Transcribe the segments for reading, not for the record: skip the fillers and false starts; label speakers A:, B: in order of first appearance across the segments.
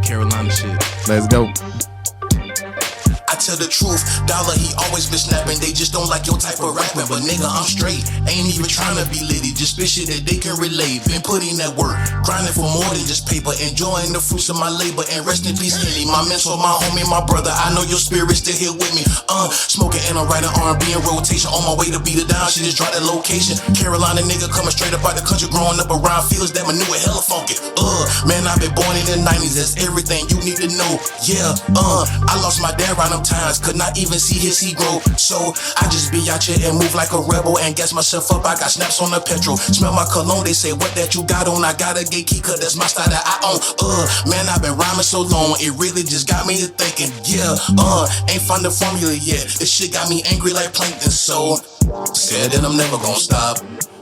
A: Carolina shit.
B: Let's go.
C: I tell the truth, Dollar, he always been snapping. They just don't like your type of rapping. But nigga, I'm straight. Ain't even trying to be litty. Just spit shit that they can relate. Been putting that work, grinding for more than just paper. Enjoying the fruits of my labor. And rest in peace, Kenny. My mentor, my homie, my brother. I know your spirit's still here with me. Smoking and I'm writing R&B in rotation. On my way to beat it down, she just dropped that location. Carolina nigga coming straight up out the country. Growing up around fields that manure hella funky. Man, I've been born in the 90s. That's everything you need to know. Yeah, I lost my dad around them times. Could not even see his he grow. So I just be out here and move like a rebel and gas myself up. I got snaps on the petrol. Smell my cologne. They say what that you got on. I got a gate key, cause that's my style that I own. Man, I've been rhyming so long. It really just got me to thinking. Yeah, ain't found the formula yet. This shit got me angry like plankton. So said that I'm never gonna stop.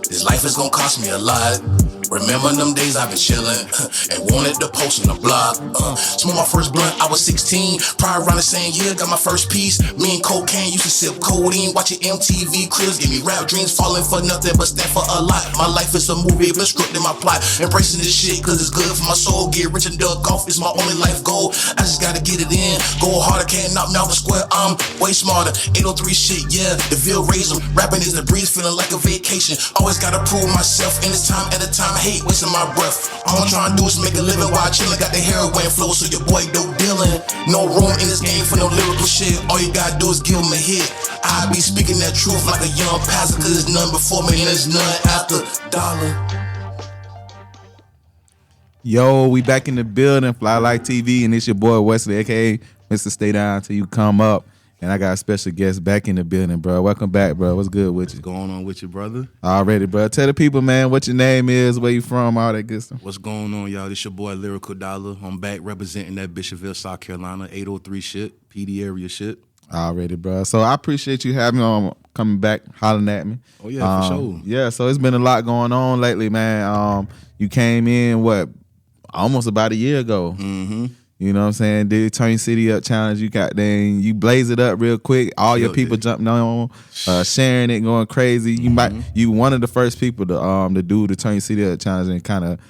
C: This life is gonna cost me a lot. Remember them days I've been chillin' and wanted to post on the block. Smoke my first blunt, I was 16. Probably around the same year, got my first piece. Me and cocaine used to sip codeine, watching MTV cribs, give me rap dreams, falling for nothing but stand for a lot. My life is a movie, but scripting my plot. Embracing this shit, cause it's good for my soul. Get rich and duck off is my only life goal. I just gotta get it in, go harder, can't knock me off the square. I'm way smarter, 803 shit, yeah, the Ville raise 'em. Rapping is a breeze, feeling like a vacation. Always gotta prove myself, in this time at a time. I hate wasting my breath. All I'm trying to do is make a living while chillin'. Got the heroin flow, so your boy dope dealin'. No room in this game for no lyrical shit. All you gotta do is give him a hit. I be speaking that truth like a young pastor, cause there's none before me and there's none after. Dollar.
B: Yo, we back in the building, Fly Like TV, and it's your boy Wesley, aka Mr. Stay Down Till You Come Up. And I got a special guest back in the building, bro. Welcome back, bro. What's good with you?
A: What's going on with you, brother?
B: Already, bro. Tell the people, man, what your name is, where you from, all that good stuff.
A: What's going on, y'all? This your boy Lyrical Dolla. I'm back representing that Bishopville, South Carolina, 803 shit, PD area shit.
B: Already, bro. So I appreciate you having me on, coming back, hollering at me.
A: Oh yeah, for sure.
B: Yeah, so it's been a lot going on lately, man. You came in almost about a year ago.
A: Mm-hmm.
B: You know what I'm saying? Did Turn City Up challenge? You blaze it up real quick. All your people jumping on, sharing it, going crazy. You one of the first people to do the Turn City Up challenge and kind of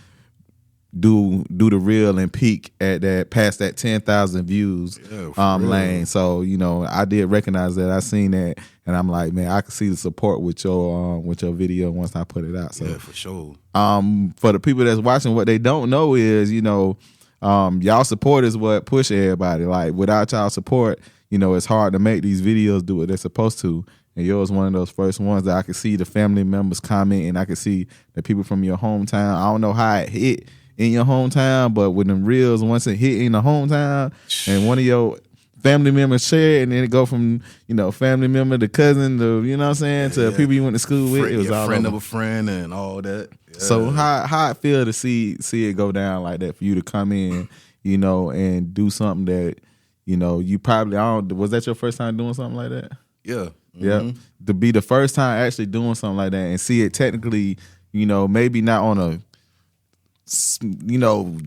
B: do the real and peak at that past that 10,000 views lane. So I did recognize that. I seen that, and I'm like, man, I can see the support with your video once I put it out. So
A: yeah, for sure.
B: For the people that's watching, what they don't know is y'all support is what push everybody. Like without y'all support, it's hard to make these videos do what they're supposed to. And yours one of those first ones that I could see the family members comment, and I could see the people from your hometown. I don't know how it hit in your hometown, but with them reels, once it hit in the hometown, and one of your family members share, and then it go from family member to cousin to to people you went to school with. It was all
A: friend
B: over.
A: of a friend and all that. Yeah.
B: So how it feel to see it go down like that, for you to come in, and do something that you probably was that your first time doing something like that?
A: Yeah.
B: Yeah.
A: Mm-hmm.
B: To be the first time actually doing something like that and see it technically, maybe not on a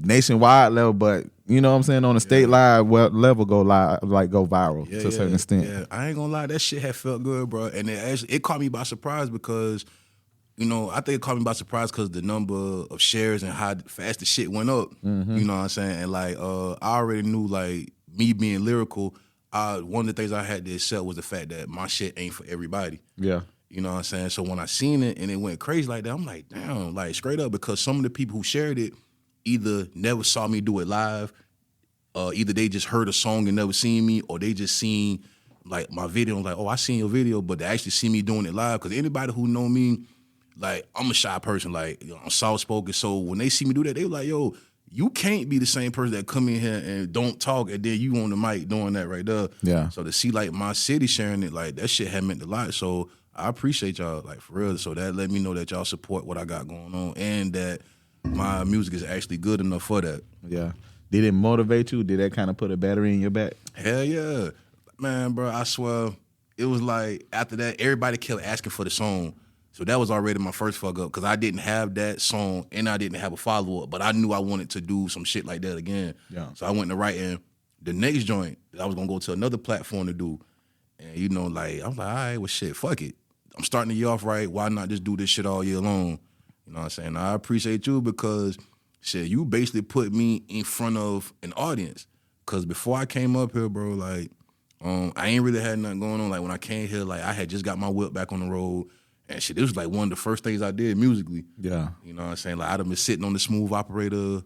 B: nationwide level, but what I'm saying, on a state level go viral to a certain extent.
A: Yeah, I ain't gonna lie, that shit had felt good, bro. And it caught me by surprise because, I think it caught me by surprise because the number of shares and how fast the shit went up.
B: Mm-hmm.
A: You know what I'm saying? And I already knew, me being lyrical, one of the things I had to accept was the fact that my shit ain't for everybody.
B: Yeah.
A: You know what I'm saying? So when I seen it and it went crazy like that, I'm like, damn, straight up, because some of the people who shared it either never saw me do it live, either they just heard a song and never seen me, or they just seen my video and oh, I seen your video, but they actually see me doing it live. Because anybody who know me, I'm a shy person, I'm soft-spoken. So when they see me do that, they were like, yo, you can't be the same person that come in here and don't talk, and then you on the mic doing that right there.
B: Yeah.
A: So to see my city sharing it, that shit had meant a lot. So I appreciate y'all, for real. So that let me know that y'all support what I got going on and that my music is actually good enough for that.
B: Yeah. Did it motivate you? Did that kind of put a battery in your back?
A: Hell yeah. Man, bro, I swear, it was after that, everybody kept asking for the song. So that was already my first fuck up, because I didn't have that song and I didn't have a follow-up, but I knew I wanted to do some shit like that again.
B: Yeah.
A: So I went to writing the next joint that I was going to go to another platform to do. And, I was like, all right, well, shit, fuck it. I'm starting the year off right. Why not just do this shit all year long? You know what I'm saying? I appreciate you because shit, you basically put me in front of an audience. Cause before I came up here, bro, like, I ain't really had nothing going on. Like when I came here, like I had just got my whip back on the road. And shit, this was like one of the first things I did musically.
B: Yeah.
A: You know what I'm saying? Like I'd have been sitting on the Smooth Operator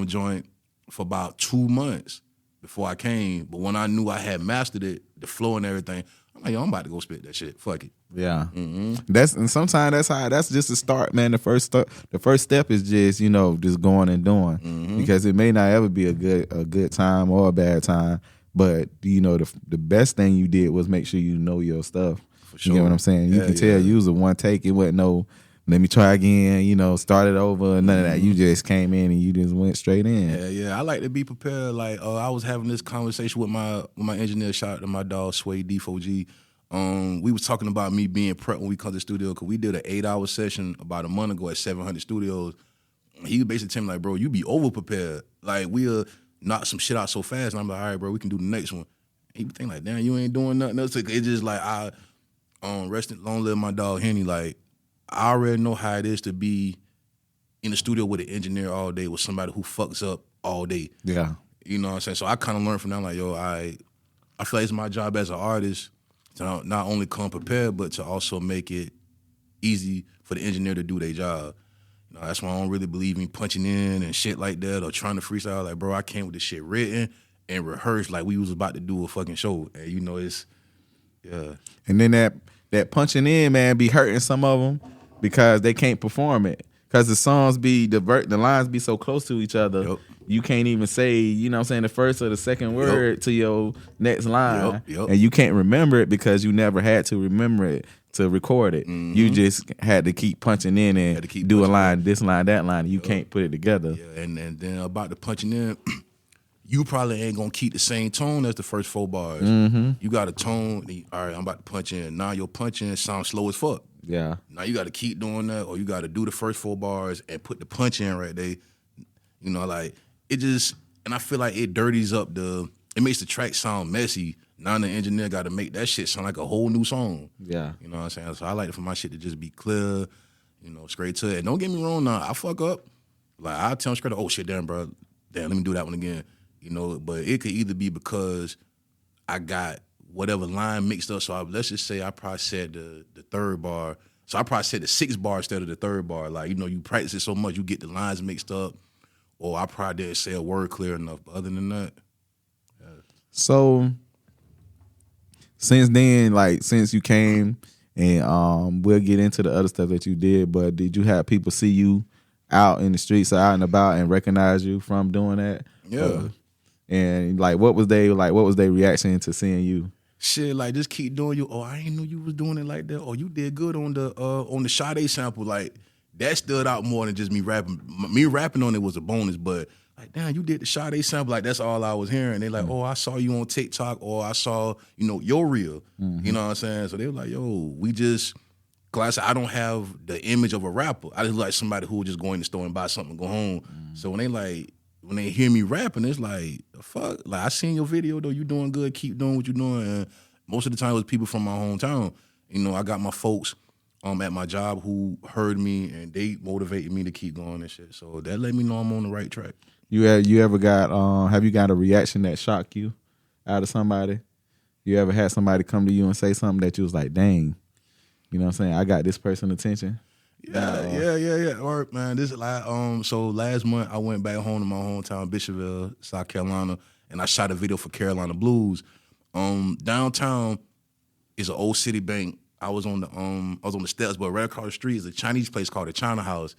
A: joint for about 2 months before I came. But when I knew I had mastered it, the flow and everything, I'm like, yo, I'm about to go spit that shit. Fuck it.
B: Yeah. And sometimes that's just a start, man. The first step is just, just going and doing. Because it may not ever be a good time or a bad time. But the best thing you did was make sure you know your stuff. For sure. You get what I'm saying? You can tell you was a one take. It wasn't no, let me try again, start it over, none of that. You just came in and you just went straight in.
A: Yeah. I like to be prepared. Like I was having this conversation with my engineer, shout out to my dog Sway D4G. We was talking about me being prepped when we come to the studio because we did an 8-hour session about a month ago at 700 Studios. He was basically telling me like, bro, you be over prepared. Like we'll knock some shit out so fast. And I'm like, all right, bro, we can do the next one. He would think like, damn, you ain't doing nothing else. It's just like rest in long live my dog Henny. Like I already know how it is to be in the studio with an engineer all day with somebody who fucks up all day.
B: Yeah.
A: You know what I'm saying? So I kind of learned from them like, yo, I feel like it's my job as an artist to not only come prepared, but to also make it easy for the engineer to do their job. That's why I don't really believe in punching in and shit like that or trying to freestyle. Like, bro, I came with this shit written and rehearsed like we was about to do a fucking show. And it's, yeah.
B: And then that punching in, man, be hurting some of them because they can't perform it. Because the songs the lines be so close to each other,
A: yep.
B: You can't even say, the first or the second word to your next line.
A: Yep.
B: And you can't remember it because you never had to remember it to record it. You just had to keep punching in and do a line, this line, that line. You can't put it together.
A: Yeah, and then about the punching in, you probably ain't gonna keep the same tone as the first 4 bars. You got a tone, all right, I'm about to punch in. Now your punching sounds slow as fuck.
B: Yeah.
A: Now you got to keep doing that, or you got to do the first 4 bars and put the punch in right there. Like it just, and I feel like it dirties up it makes the track sound messy. Now the engineer got to make that shit sound like a whole new song.
B: Yeah.
A: You know what I'm saying? So I like for my shit to just be clear, straight to it. And don't get me wrong now, I fuck up. Like I tell them straight up, oh shit, damn, bro, let me do that one again. But it could either be because I got whatever line mixed up. So let's just say I probably said the 3rd bar. So I probably said the 6th bar instead of the 3rd bar. Like, you practice it so much, you get the lines mixed up. Or I probably didn't say a word clear enough. But other than that. Yeah.
B: So since then, since you came, and we'll get into the other stuff that you did, but did you have people see you out in the streets or out and about and recognize you from doing that?
A: Yeah.
B: And what was their reaction to seeing you?
A: Shit, just keep doing you. Oh, I ain't know you was doing it like that. Oh, you did good on the Sade sample. Like that stood out more than just me rapping. Me rapping on it was a bonus, but like, damn, you did the Sade sample. Like that's all I was hearing. They like, oh, I saw you on TikTok, or I saw your reel. You know what I'm saying? So they were like, yo, cause I don't have the image of a rapper. I just like somebody who would just go in the store and buy something and go home. So when they hear me rapping, it's like, the fuck? Like, I seen your video, though. You doing good. Keep doing what you're doing. And most of the time, it was people from my hometown. I got my folks at my job who heard me, and they motivated me to keep going and shit. So that let me know I'm on the right track.
B: You ever got, have you got a reaction that shocked you out of somebody? You ever had somebody come to you and say something that you was like, dang, you know what I'm saying? I got this person's attention.
A: Yeah. All right, man. This is like so last month I went back home to my hometown, Bishopville, South Carolina, and I shot a video for Carolina Blues. Downtown is an old city bank. I was on the steps, but right across the street is a Chinese place called the China House.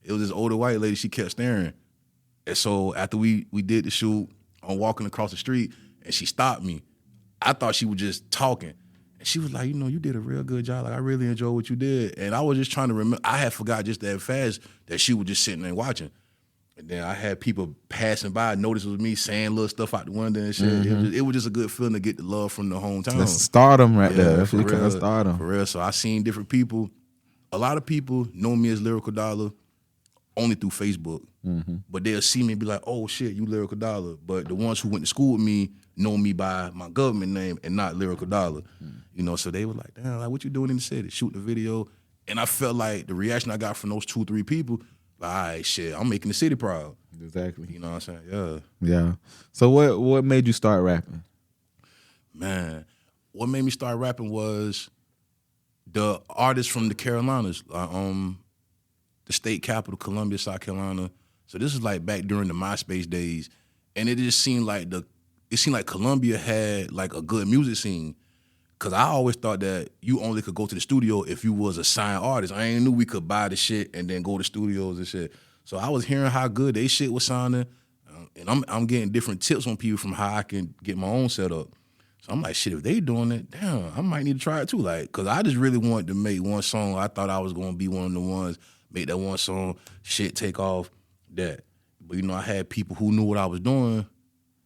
A: It was this older white lady. She kept staring, and so after we did the shoot, I'm walking across the street, and she stopped me. I thought she was just talking. And she was like, you did a real good job. Like, I really enjoyed what you did. And I was just trying to remember. I had forgot just that fast that she was just sitting there watching. And then I had people passing by, notice it was me saying little stuff out the window and shit. It was just a good feeling to get the love from the hometown.
B: That's stardom right there. That's what kind of stardom.
A: For real. So I seen different people. A lot of people know me as Lyrical Dolla only through Facebook. But they'll see me and be like, oh, shit, you Lyrical Dolla. But the ones who went to school with me know me by my government name and not Lyrical Dolla. So they were like, damn, like, what you doing in the city? Shooting a video. And I felt like the reaction I got from those 2-3 people, all right, shit, I'm making the city proud.
B: Exactly.
A: You know what I'm saying? Yeah.
B: Yeah. So what made you start rapping?
A: Man, what made me start rapping was the artists from the Carolinas, the state capital, Columbia, South Carolina. So this is like back during the MySpace days, and it just seemed like Columbia had like a good music scene. Cause I always thought that you only could go to the studio if you was a signed artist. I ain't knew we could buy the shit and then go to studios and shit. So I was hearing how good they shit was sounding, and I'm getting different tips from people from how I can get my own setup. So I'm like, shit, if they doing it, damn, I might need to try it too. Like, cause I just really wanted to make one song. I thought I was gonna be one of the ones, make that one song, shit take off, that. But you know, I had people who knew what I was doing,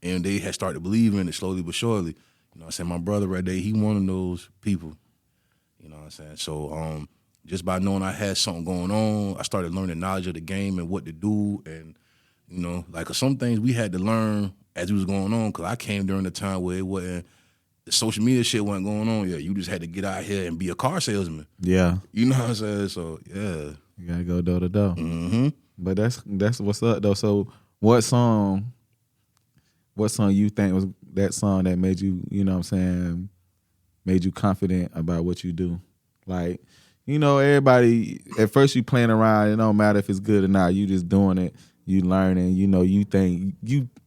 A: and they had started believing it slowly but surely. You know what I'm saying? My brother right there, he one of those people. You know what I'm saying? So just by knowing I had something going on, I started learning knowledge of the game and what to do. And, you know, like some things we had to learn as it was going on, because I came during the time where it wasn't, the social media shit wasn't going on yet. You just had to get out here and be a car salesman.
B: Yeah.
A: You know what I'm saying? So, yeah.
B: You gotta go door to door.
A: Mm-hmm.
B: But that's what's up though. So what song you think was that song that made you, you know what I'm saying, made you confident about what you do? Like, you know, everybody, at first you playing around, it don't matter if it's good or not, you just doing it, you learning, you know,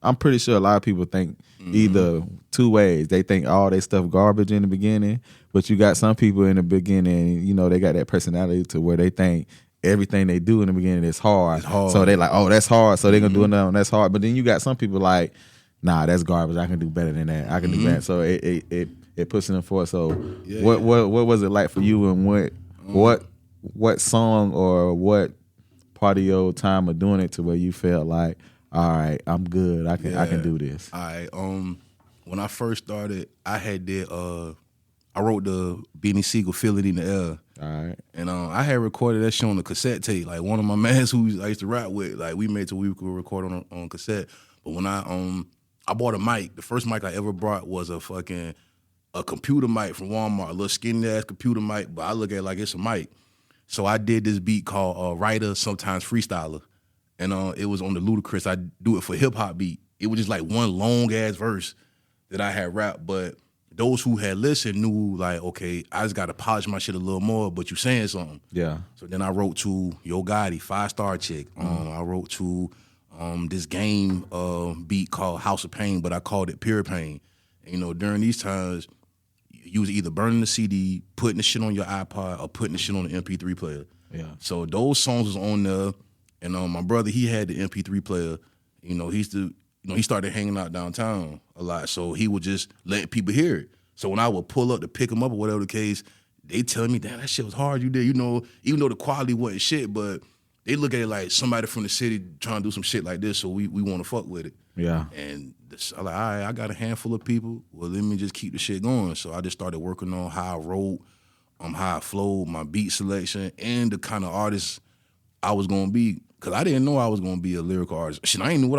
B: I'm pretty sure a lot of people think either two ways. They think all their stuff garbage in the beginning, but you got some people in the beginning, you know, they got that personality to where they think everything they do in the beginning is hard. So they like, oh, that's hard, so they gonna do another one that's hard. But then you got some people like, nah, that's garbage. I can do better than that. I can do better. So it pushes them forward. So what was it like for you, and what song or what part of your time of doing it to where you felt like, all right, I'm good. I can do this.
A: All right. When I first started, I wrote the Benny Siegel "Feel It in the Air."
B: All right.
A: And I had recorded that shit on a cassette tape. Like one of my mans who I used to rap with, like we made till we could record on cassette. But when I bought a mic. The first mic I ever brought was a computer mic from Walmart, a little skinny ass computer mic, but I look at it like it's a mic. So I did this beat called Writer, Sometimes Freestyler. And it was on the Ludacris. I do it for hip hop beat. It was just like one long ass verse that I had rapped, but those who had listened knew like, okay, I just gotta polish my shit a little more, but you saying something.
B: Yeah.
A: So then I wrote to Yo Gotti, 5-star chick. I wrote to this game beat called House of Pain, but I called it Pure Pain. And, you know, during these times, you was either burning the CD, putting the shit on your iPod, or putting the shit on the MP3 player. Yeah. So those songs was on there, and my brother, he had the MP3 player. You know, he started hanging out downtown a lot, so he would just let people hear it. So when I would pull up to pick him up or whatever the case, they telling me, damn, that shit was hard you did. You know, even though the quality wasn't shit, but they look at it like somebody from the city trying to do some shit like this, so we want to fuck with it. Yeah. And I'm like, all right, I got a handful of people. Well, let me just keep the shit going. So I just started working on how I wrote, how I flowed, my beat selection, and the kind of artist I was gonna be. Cause I didn't know I was gonna be a lyrical artist. Shit, I didn't know what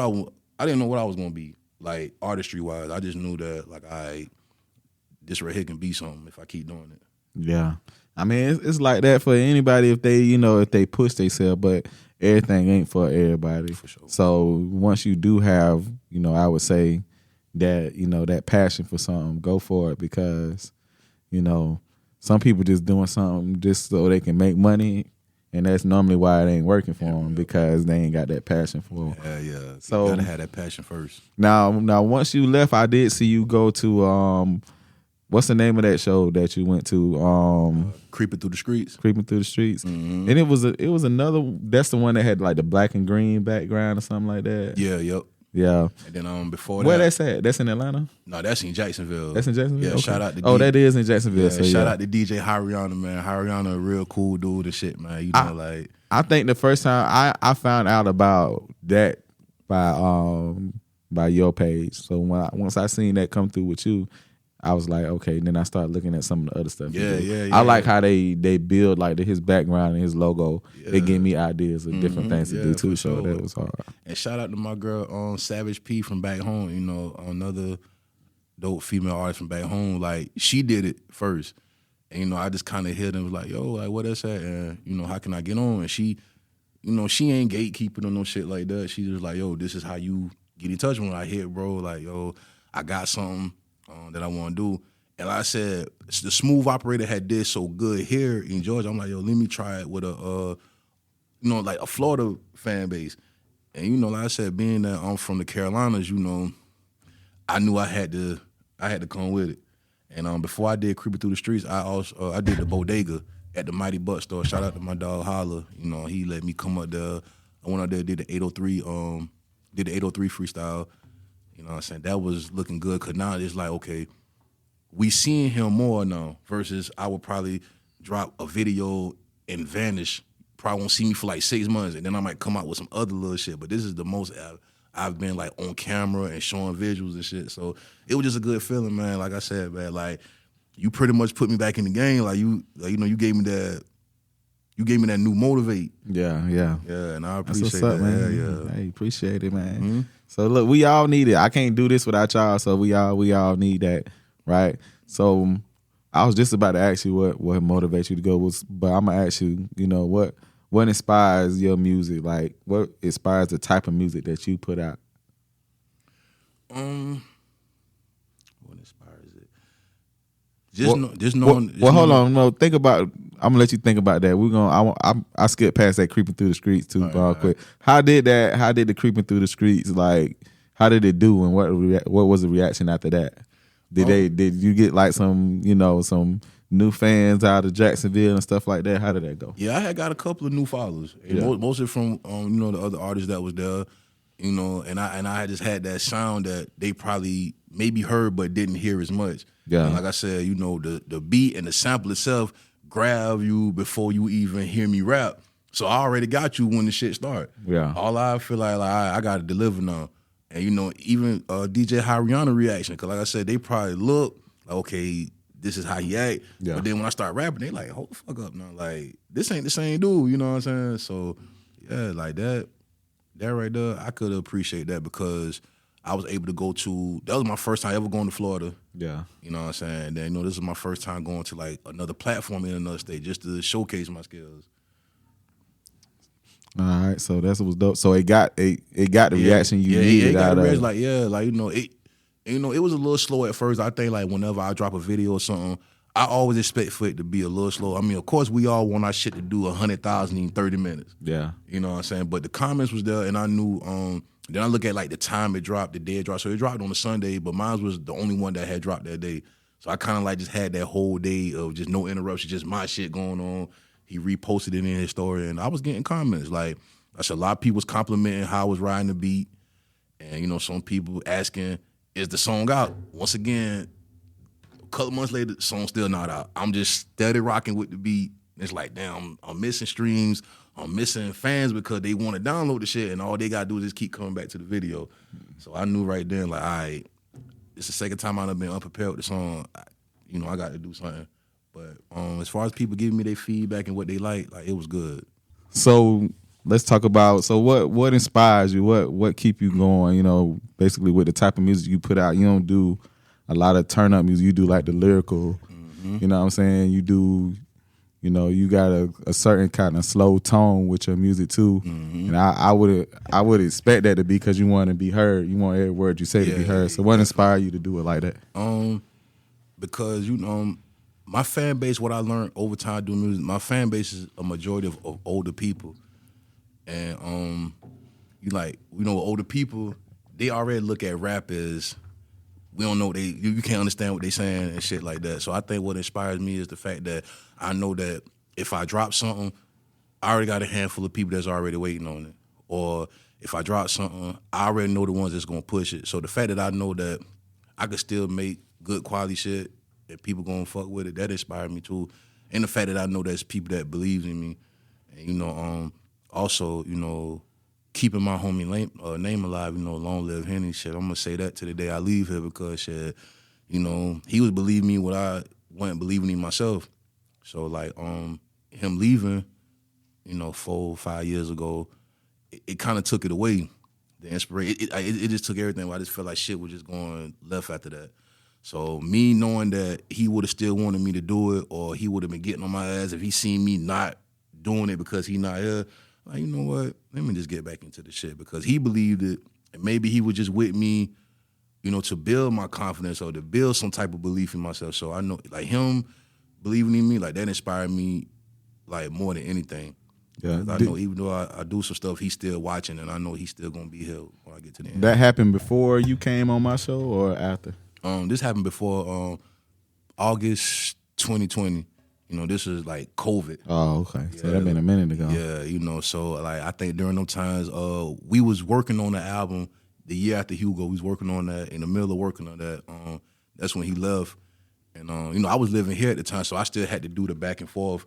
A: I was gonna be, like artistry wise. I just knew that like this right here can be something if I keep doing it.
B: Yeah. I mean, it's like that for anybody if they push themselves, but everything ain't for everybody. For sure. So once you do have, I would say that, that passion for something, go for it, because, some people just doing something just so they can make money, and that's normally why it ain't working for them, because they ain't got that passion for it.
A: Yeah.
B: So
A: you gotta have that passion first.
B: Now once you left, I did see you go to what's the name of that show that you went to?
A: Creeping Through the Streets.
B: Creeping Through the Streets.
A: Mm-hmm.
B: And it was another. That's the one that had like the black and green background or something like that.
A: Yeah. Yep.
B: Yeah.
A: And then before that,
B: where that's at? That's in Atlanta?
A: No, that's in Jacksonville.
B: That's in Jacksonville.
A: Yeah.
B: Okay.
A: Shout out to
B: that is in Jacksonville.
A: Yeah,
B: so
A: shout out to DJ Hariana, man. Hariana, a real cool dude and shit, man.
B: I think the first time I found out about that by your page. So once I seen that come through with you, I was like, okay. Then I started looking at some of the other stuff.
A: Yeah.
B: I like how they build like his background and his logo. Yeah. They give me ideas of different things to do too. So that was hard.
A: And shout out to my girl Savage P from back home. Another dope female artist from back home. Like she did it first, and I just kind of hit and was like, yo, like what is that? And how can I get on? And she you know, she ain't gatekeeping or no shit like that. She just like, yo, this is how you get in touch when I hit, bro. Like, yo, I got something that I want to do. And like I said, the Smooth Operator had did so good here in Georgia. I'm like, yo, let me try it with a, you know, like a Florida fan base. And, you know, like I said, being that I'm from the Carolinas, you know, I knew I had to come with it. And before I did Creeping Through the Streets, I did the Bodega at the Mighty Butt store. Shout out to my dog Holla. You know, he let me come up there. I went out there, did the 803, freestyle. You know what I'm saying? That was looking good, because now it's like, okay, we seeing him more now versus I would probably drop a video and vanish. Probably won't see me for like 6 months, and then I might come out with some other little shit. But this is the most I've been like on camera and showing visuals and shit. So it was just a good feeling, man. Like I said, man, like you pretty much put me back in the game. Like you know, you gave me that new motivate.
B: Yeah.
A: Yeah, and I appreciate
B: That's what's up,
A: that.
B: man.
A: Yeah.
B: Hey, appreciate it, man.
A: Mm-hmm.
B: So look, we all need it. I can't do this without y'all, so we all need that, right? So I was just about to ask you what motivates you to go, but I'm gonna ask you, you know, what inspires your music? Like, what inspires the type of music that you put out?
A: What inspires it? Just knowing.
B: Hold on. No, think about. I'm gonna let you think about that. We're gonna. I skip past that Creeping Through the Streets too, real quick. How did the Creeping Through the Streets, like? How did it do, and what was the reaction after that? Did you get like some new fans out of Jacksonville and stuff like that? How did that go?
A: Yeah, I had got a couple of new followers. Yeah. Mostly from the other artists that was there, you know, and I just had that sound that they probably maybe heard but didn't hear as much.
B: Yeah.
A: And like I said, you know, the beat and the sample itself grab you before you even hear me rap. So I already got you when the shit start.
B: Yeah.
A: All I feel like I got to deliver now. And, you know, even DJ Hariana reaction, because like I said, they probably look like, okay, this is how he act. Yeah. But then when I start rapping, they like, hold the fuck up now. Like, this ain't the same dude, you know what I'm saying? So, yeah, like that right there, I could appreciate that, because I was able to that was my first time ever going to Florida.
B: Yeah.
A: You know what I'm saying? And then, you know, this is my first time going to, like, another platform in another state just to showcase my skills.
B: All right, so that's what was dope. So it got the reaction you needed out of it.
A: Like, yeah, like, you know, it was a little slow at first. I think like whenever I drop a video or something, I always expect for it to be a little slow. I mean, of course, we all want our shit to do 100,000 in 30 minutes.
B: Yeah.
A: You know what I'm saying? But the comments was there, and I knew, then I look at like the time it dropped, the day it dropped. So it dropped on a Sunday, but mine was the only one that had dropped that day. So I kind of like just had that whole day of just no interruption, just my shit going on. He reposted it in his story, and I was getting comments. Like, I said, a lot of people was complimenting how I was riding the beat. And, you know, some people asking, is the song out? Once again, a couple months later, the song's still not out. I'm just steady rocking with the beat. It's like, damn, I'm missing streams. I'm missing fans because they want to download the shit, and all they got to do is just keep coming back to the video. So I knew right then, like, all right, it's the second time I've been unprepared with the song. I got to do something. But as far as people giving me their feedback and what they like it was good.
B: So let's talk about, what inspires you? What keep you going, you know, basically with the type of music you put out? You don't do a lot of turn up music. You do like the lyrical, you know what I'm saying? You do, you know, you got a certain kind of slow tone with your music too. And I would expect that to be because you want to be heard. You want every word you say to be heard. So what inspired you to do it like that?
A: Because, you know, my fan base, what I learned over time doing music, my fan base is a majority of older people. And older people, they already look at rap as, we don't know, you can't understand what they saying and shit like that. So I think what inspires me is the fact that I know that if I drop something, I already got a handful of people that's already waiting on it. Or if I drop something, I already know the ones that's gonna push it. So the fact that I know that I could still make good quality shit and people gonna fuck with it, that inspired me too. And the fact that I know there's people that believes in me. And, you know, also, you know, keeping my homie name alive, you know, long live Henny, shit. I'm gonna say that to the day I leave here, because shit, you know, he was believing me when I wasn't believing in myself. So like him leaving, you know, 4 or 5 years ago, it kind of took it away. The inspiration, it just took everything. I just felt like shit was just going left after that. So me knowing that he would have still wanted me to do it, or he would have been getting on my ass if he seen me not doing it because he not here, like, you know what? Let me just get back into the shit because he believed it, and maybe he was just with me, you know, to build my confidence or to build some type of belief in myself. So I know, like him believing in me, like that inspired me, like more than anything.
B: Yeah,
A: I know even though I do some stuff, he's still watching, and I know he's still gonna be here when I get to the end.
B: That happened before you came on my show or after?
A: This happened before August 2020. You know, this is like COVID.
B: Oh, okay. So that been a minute ago.
A: Yeah, you know, so like I think during those times, we was working on the album the year after Hugo. We was working on that. In the middle of working on that, that's when he left. And you know, I was living here at the time, so I still had to do the back and forth.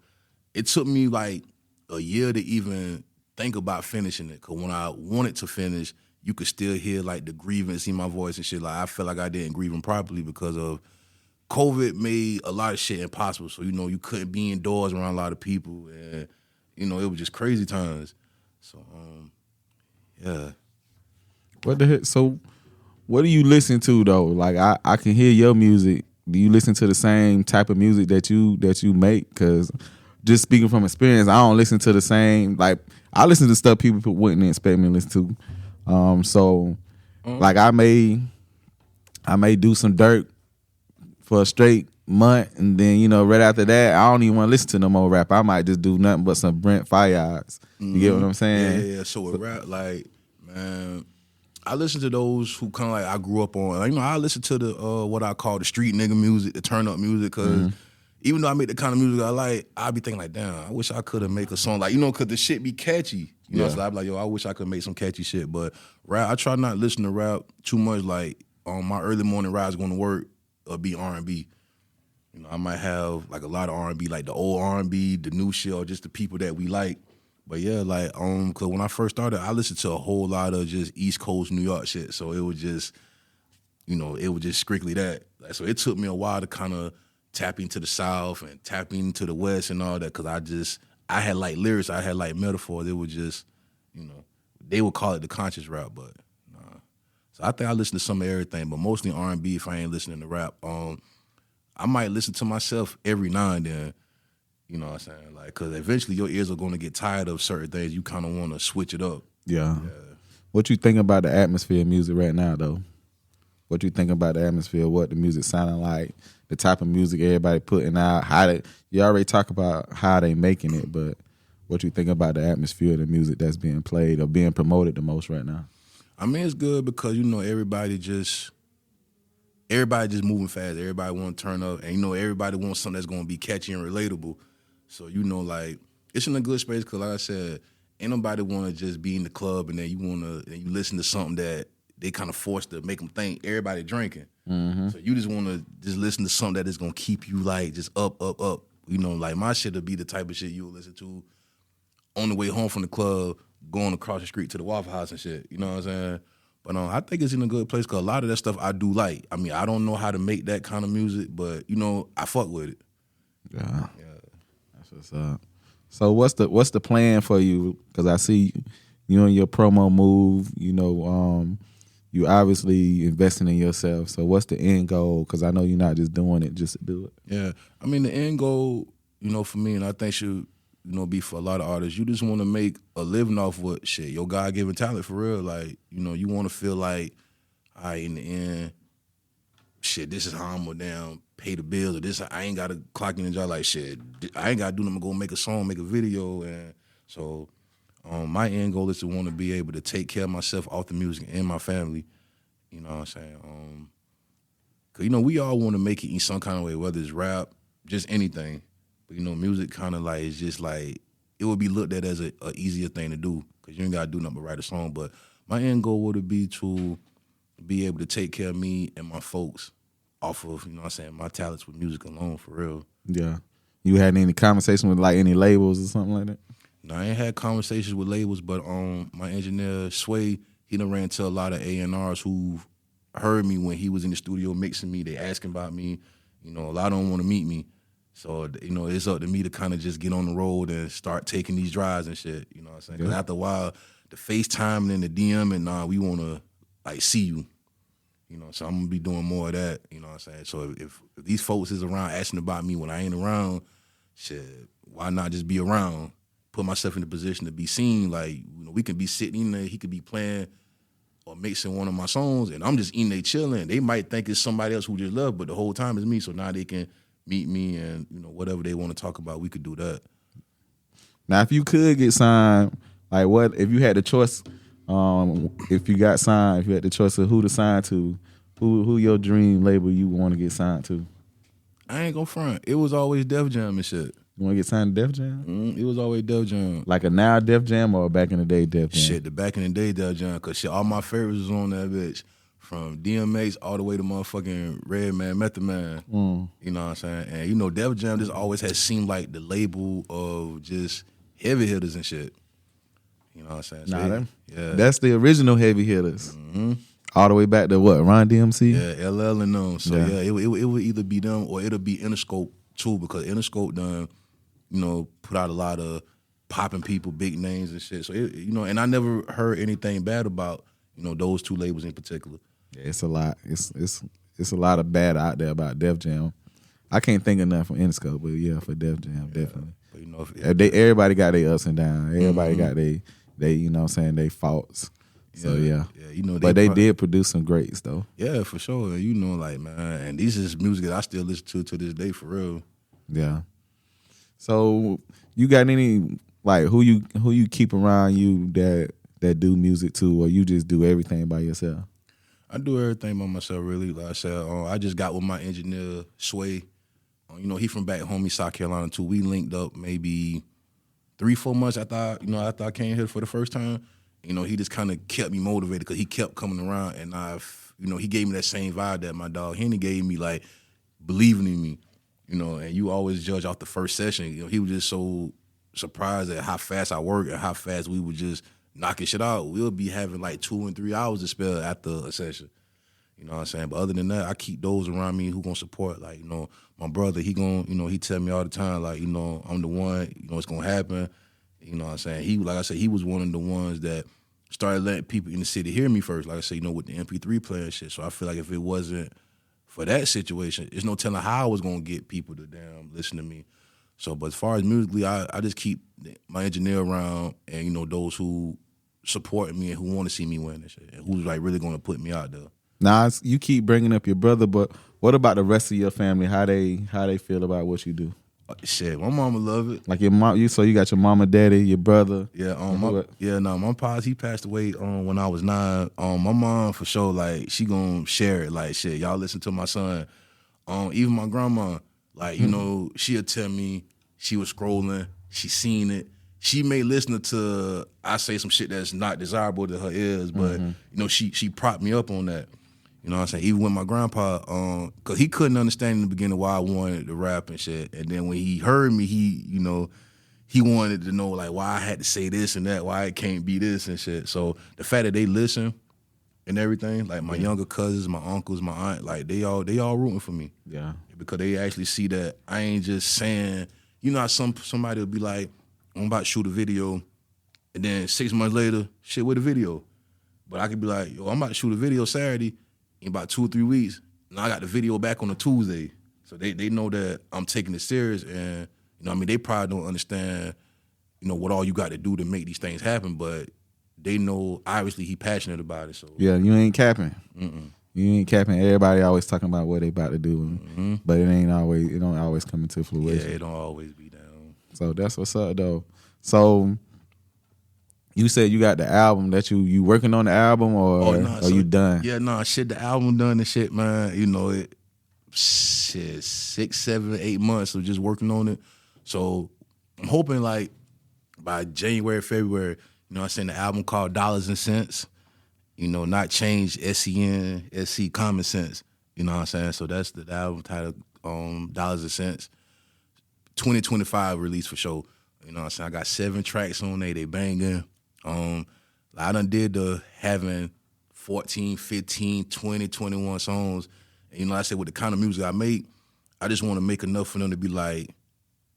A: It took me like a year to even think about finishing it. Cause when I wanted to finish, you could still hear like the grievance in my voice and shit. Like I felt like I didn't grieve him properly because of COVID made a lot of shit impossible. So, you know, you couldn't be indoors around a lot of people. And, you know, it was just crazy times. So, yeah.
B: What the heck? So what do you listen to though? Like I can hear your music. Do you listen to the same type of music that you make? Because just speaking from experience, I don't listen to the same. Like I listen to stuff people wouldn't expect me to listen to. Like I may do some dirt for a straight month, and then you know right after that, I don't even want to listen to no more rap. I might just do nothing but some Brent Fayards. You get what I'm saying?
A: Yeah. So with rap, like, man, I listen to those who kind of like I grew up on. Like, you know, I listen to the what I call the street nigga music, the turn up music, because even though I make the kind of music I like, I be thinking like, damn, I wish I could have make a song like, you know, because the shit be catchy. You know, so I be like, yo, I wish I could make some catchy shit. But rap, I try not to listen to rap too much. Like on my early morning rides going to work, or be R&B. You know, I might have like a lot of R&B, like the old R&B, the new shit, or just the people that we like. But yeah, like, cause when I first started, I listened to a whole lot of just East Coast New York shit. So it was just, you know, it was just strictly that. Like, so it took me a while to kind of tap into the South and tap into the West and all that. Cause I had like lyrics, I had like metaphors. It was just, you know, they would call it the conscious rap, but nah. So I think I listen to some of everything, but mostly R&B if I ain't listening to rap. I might listen to myself every now and then. You know what I'm saying? Like, cause eventually your ears are gonna get tired of certain things. You kind of want to switch it up.
B: Yeah. What you think about the atmosphere of music right now, though? What you think about the atmosphere? What the music sounding like? The type of music everybody putting out? You already talk about how they making it, but what you think about the atmosphere of the music that's being played or being promoted the most right now?
A: I mean, it's good because you know everybody just moving fast. Everybody want to turn up, and you know everybody wants something that's gonna be catchy and relatable. So, you know, like, it's in a good space because, like I said, ain't nobody want to just be in the club and then you listen to something that they kind of forced to make them think everybody drinking. Mm-hmm. So you just want to just listen to something that is going to keep you, like, just up. You know, like, my shit will be the type of shit you'll listen to on the way home from the club, going across the street to the Waffle House and shit. You know what I'm saying? But I think it's in a good place because a lot of that stuff I do like. I mean, I don't know how to make that kind of music, but, you know, I fuck with it.
B: Yeah. What's up? So what's the plan for you? Because I see you in your promo move. You know, you obviously investing in yourself. So what's the end goal? Because I know you're not just doing it just to do it.
A: Yeah, I mean the end goal, you know, for me, and I think should, you know, be for a lot of artists. You just want to make a living off what shit your God-given talent for real. Like, you know, you want to feel like, all right, in the end, shit, this is how I'm gonna damn pay the bills, or this I ain't gotta clock in the job. Like, shit, I ain't gotta do nothing. Go make a song, make a video, and so my end goal is to want to be able to take care of myself off the music and my family. You know what I'm saying? Cause you know we all want to make it in some kind of way, whether it's rap, just anything. But you know, music kind of like is just like it would be looked at as a easier thing to do because you ain't gotta do nothing but write a song. But my end goal would be to be able to take care of me and my folks off of, you know what I'm saying, my talents with music alone, for real.
B: Yeah. You had any conversation with like any labels or something like that?
A: No, I ain't had conversations with labels, but my engineer, Sway, he done ran to a lot of A&Rs who heard me when he was in the studio mixing me. They asking about me. You know, a lot of them want to meet me. So, you know, it's up to me to kind of just get on the road and start taking these drives and shit. You know what I'm saying? Because after a while, the FaceTime and the DM and we want to, like, see you. You know, so I'm going to be doing more of that, you know what I'm saying? So if these folks is around asking about me when I ain't around, shit, why not just be around? put myself in the position to be seen. Like, you know, we can be sitting in there, he could be playing or mixing one of my songs, and I'm just eating there chilling. They might think it's somebody else who just love, but the whole time it's me. So now they can meet me, and you know, whatever they want to talk about, we could do that.
B: Now, if you could get signed, like what if you had the choice? If you got signed, if you had the choice of who to sign to, who your dream label you want to get signed to?
A: I ain't gonna front. It was always Def Jam and shit.
B: You want to get signed to Def Jam?
A: It was always Def Jam.
B: Like a now Def Jam or back in the day Def Jam?
A: Shit, the back in the day Def Jam, cause shit, all my favorites was on that bitch. From DMX all the way to motherfucking Redman, Method Man. You know what I'm saying? And you know, Def Jam just always has seemed like the label of just heavy hitters and shit. You know what I'm saying? So
B: That's the original heavy hitters. All the way back to what? Ron DMC?
A: Yeah, LL and them. So it would either be them or it'll be Interscope too, because Interscope done, you know, put out a lot of popping people, big names and shit. So you know, and I never heard anything bad about, you know, those two labels in particular.
B: Yeah, it's a lot. It's a lot of bad out there about Def Jam. I can't think of nothing for Interscope, but yeah, for Def Jam, definitely.
A: But you know,
B: everybody got their ups and downs. Everybody got they you know what I'm saying, they faults. So yeah,
A: you know,
B: they did produce some greats though.
A: Yeah, for sure. You know, like, man, and these is music that I still listen to this day, for real.
B: Yeah. So you got any, like, who you keep around you that do music too, or you just do everything by yourself?
A: I do everything by myself, really. Like I said, I just got with my engineer Sway. You know, he from back home in South Carolina too. We linked up maybe 3-4 months after I came here for the first time. You know, he just kind of kept me motivated because he kept coming around, and you know, he gave me that same vibe that my dog Henny gave me, like believing in me. You know, and you always judge off the first session. You know, he was just so surprised at how fast I work and how fast we would just knocking shit out. We'll be having like 2 and 3 hours to spell after a session. You know what I'm saying? But other than that, I keep those around me who gonna support. Like, you know, my brother, he tell me all the time, like, you know, I'm the one, you know, it's gonna happen. You know what I'm saying? Like I said, he was one of the ones that started letting people in the city hear me first. Like I said, you know, with the MP3 player and shit. So I feel like if it wasn't for that situation, there's no telling how I was gonna get people to damn listen to me. So, but as far as musically, I just keep my engineer around, and you know, those who support me and who want to see me win and shit, and who's like really gonna put me out there.
B: Now you keep bringing up your brother, but what about the rest of your family? How they feel about what you do?
A: Shit, my mama love it.
B: Like your mom, so you got your mama, daddy, your brother.
A: Yeah, my pops, he passed away when I was 9. My mom for sure, like, she gonna share it. Like, shit, y'all listen to my son. Even my grandma, like, you know, she'll tell me she was scrolling, she seen it. She may listen to I say some shit that's not desirable to her ears, but you know, she propped me up on that. You know what I'm saying? Even with my grandpa, because he couldn't understand in the beginning why I wanted to rap and shit. And then when he heard me, he wanted to know, like, why I had to say this and that, why it can't be this and shit. So the fact that they listen and everything, like my younger cousins, my uncles, my aunt, like they all rooting for me.
B: Yeah.
A: Because they actually see that I ain't just saying, you know how somebody will be like, I'm about to shoot a video, and then 6 months later, shit, with a video. But I could be like, yo, I'm about to shoot a video Saturday. In about 2 or 3 weeks, and I got the video back on a Tuesday. So they know that I'm taking it serious, and you know what I mean, they probably don't understand, you know, what all you got to do to make these things happen, but they know obviously he passionate about it. So
B: yeah, you ain't capping. You ain't capping. Everybody always talking about what they about to do, but it don't always come into fruition.
A: Yeah, it don't always be down.
B: So that's what's up though. So you said you got the album, that you working on the album, or you done?
A: Yeah, shit, the album done and shit, man. You know, it 6, 7, 8 months of just working on it. So I'm hoping like by January, February, you know what I'm saying, the album called Dollars and Cents, you know, not change SCN, SC Common Sense. You know what I'm saying? So that's the album title, Dollars and Cents. 2025 release for sure. You know what I'm saying? I got 7 tracks on there, they banging. I done did the having 14, 15, 20, 21 songs. And, you know, I said with the kind of music I make, I just want to make enough for them to be like,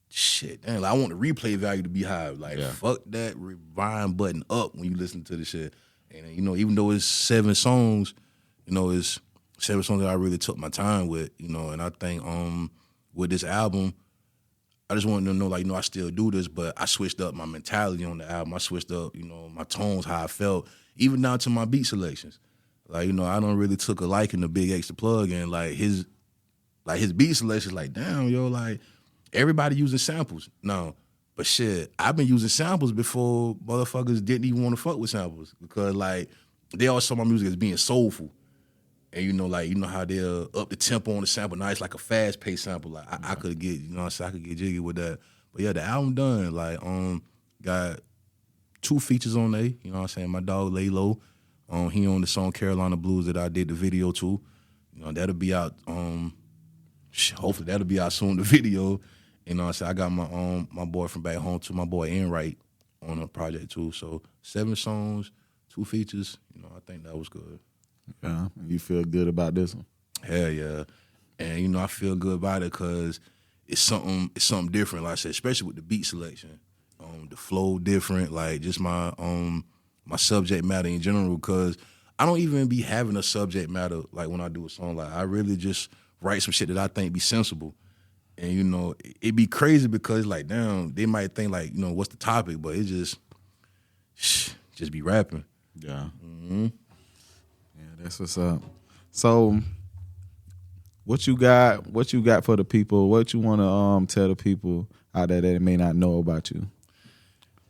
A: shit, damn, like, I want the replay value to be high. Like, fuck that rewind button up when you listen to the shit. And, you know, even though it's 7 songs, you know, it's 7 songs that I really took my time with, you know, and I think with this album, I just wanted them to know, like, you know, I still do this, but I switched up my mentality on the album. I switched up, you know, my tones, how I felt, even down to my beat selections. Like, you know, I don't really took a liking to Big X the Plug, and like his beat selections, like, damn, yo, like everybody using samples. No, but shit, I've been using samples before motherfuckers didn't even want to fuck with samples, because like they all saw my music as being soulful. And you know, like, you know how they'll up the tempo on the sample. Now it's like a fast paced sample. Like I could get, you know what I'm saying, I could get jiggy with that. But yeah, the album done. Like, got 2 features on there. You know what I'm saying? My dog Lay Low. He on the song Carolina Blues that I did the video to. You know, that'll be out. Hopefully that'll be out soon, the video. You know what I'm saying? I got my boy from back home too, my boy Enright, on a project too. So 7 songs, 2 features. You know, I think that was good.
B: Yeah, you feel good about this one?
A: Hell yeah. And, you know, I feel good about it because it's something different, like I said, especially with the beat selection. The flow different, like just my subject matter in general, because I don't even be having a subject matter like when I do a song. Like, I really just write some shit that I think be sensible. And, you know, it be crazy because, like, damn, they might think, like, you know, what's the topic? But it just be rapping.
B: Yeah.
A: Mm-hmm.
B: Yeah, that's what's up. So, what you got for the people? What you want to tell the people out there that may not know about you?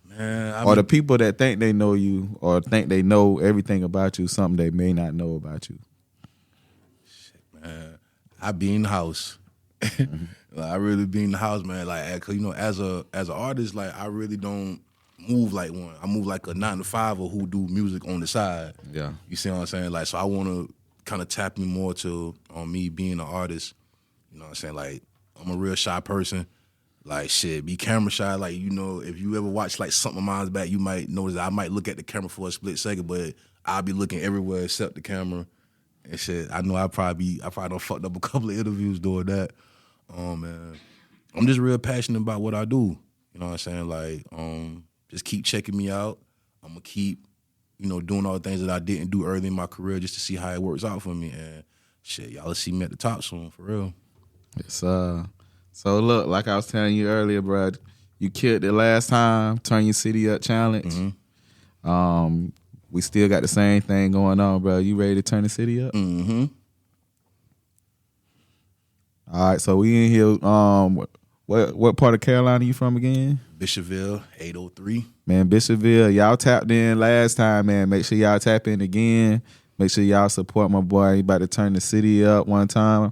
A: Man,
B: or the people that think they know you or think they know everything about you, something they may not know about you.
A: Shit, man, I be in the house. Like, I really be in the house, man. Like, cause, you know, as an artist, like, I really don't move like one. I move like a 9-to-5 who do music on the side.
B: Yeah.
A: You see what I'm saying? Like, so I want to kind of tap me more to on me being an artist. You know what I'm saying? Like, I'm a real shy person. Like, shit, be camera shy. Like, you know, if you ever watch like something of mine's back, you might notice that I might look at the camera for a split second, but I'll be looking everywhere except the camera and shit. I know I probably done fucked up a couple of interviews doing that. Man, I'm just real passionate about what I do. You know what I'm saying? Like, just keep checking me out. I'm gonna keep, you know, doing all the things that I didn't do early in my career just to see how it works out for me. And shit, y'all will see me at the top soon, for real.
B: Yes, so look, like I was telling you earlier, bro, you killed it last time, Turn Your City Up challenge. Mm-hmm. We still got the same thing going on, bro. You ready to turn the city up?
A: Mm-hmm.
B: All right, so we in here. What part of Carolina you from again?
A: Bishopville, 803.
B: Man, Bishopville, y'all tapped in last time, man. Make sure y'all tap in again. Make sure y'all support my boy. He about to turn the city up one time.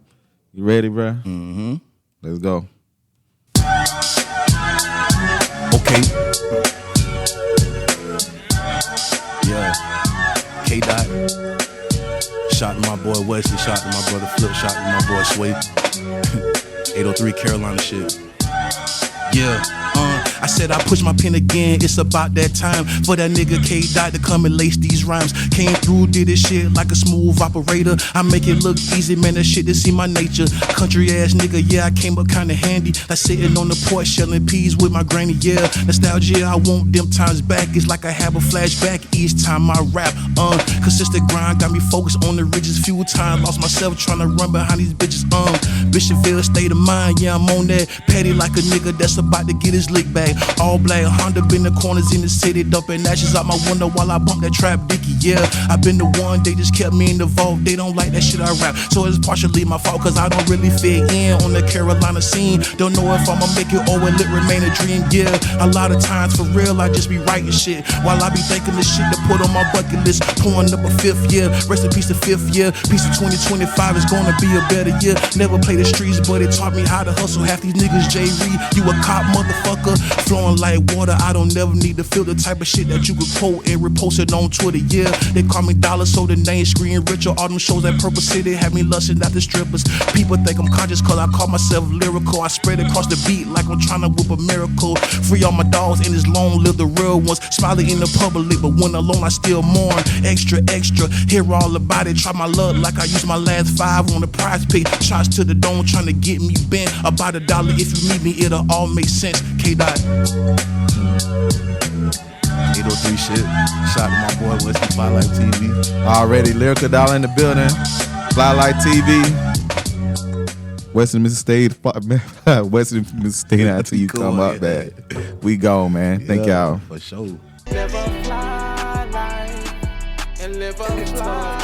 B: You ready, bro?
A: Mm-hmm.
B: Let's go.
A: Okay. Yeah. K-Dot. Shout to my boy Wesley. Shout to my brother Flip. Shout to my boy Sway. 803 Carolina shit. Yeah. I said I push my pen again, it's about that time for that nigga K-Dot to come and lace these rhymes. Came through, did this shit like a smooth operator. I make it look easy, man, that shit to see my nature. Country ass nigga, yeah, I came up kinda handy. Like sitting on the porch shelling peas with my granny, yeah. Nostalgia, I want them times back. It's like I have a flashback each time I rap. Consistent grind got me focused on the ridges. Few times lost myself trying to run behind these bitches. Bishopville state of mind, yeah, I'm on that. Petty like a nigga that's about to get his lick back. All black Honda been the corners in the city, dumping ashes out my window while I bump that trap dicky. Yeah, I been the one, they just kept me in the vault. They don't like that shit I rap, so it's partially my fault, cause I don't really fit in on the Carolina scene. Don't know if I'ma make it or will it remain a dream. Yeah, a lot of times for real I just be writing shit while I be thinking the shit to put on my bucket list. Pouring up a 5th year, rest in peace the 5th year. Piece of 2025 is gonna be a better year. Never play the streets, but it taught me how to hustle. Half these niggas J-Reed, you a cop motherfucker. Flowing like water, I don't never need to feel the type of shit that you could quote and repost it on Twitter. Yeah, they call me Dollar, so the name screen richer. All them shows at Purple City have me lusting after strippers. People think I'm conscious cause I call myself lyrical. I spread across the beat like I'm trying to whip a miracle. Free all my dogs in this long, live the real ones. Smiling in the public, but when alone I still mourn. Extra, extra, hear all about it. Try my luck like I used my last 5 on the prize pick. Shots to the dome trying to get me bent. About $1 if you need me, it'll all make sense. K-Dot. 803 shit. Shout to my boy Wesley, Flylight TV.
B: Already Lyrical Dolla in the building. Flylight TV. Western Mississippi State, Western Mississippi until you come up back. We go, man. Thank y'all.
A: For sure.
D: Live a fly life and live a fly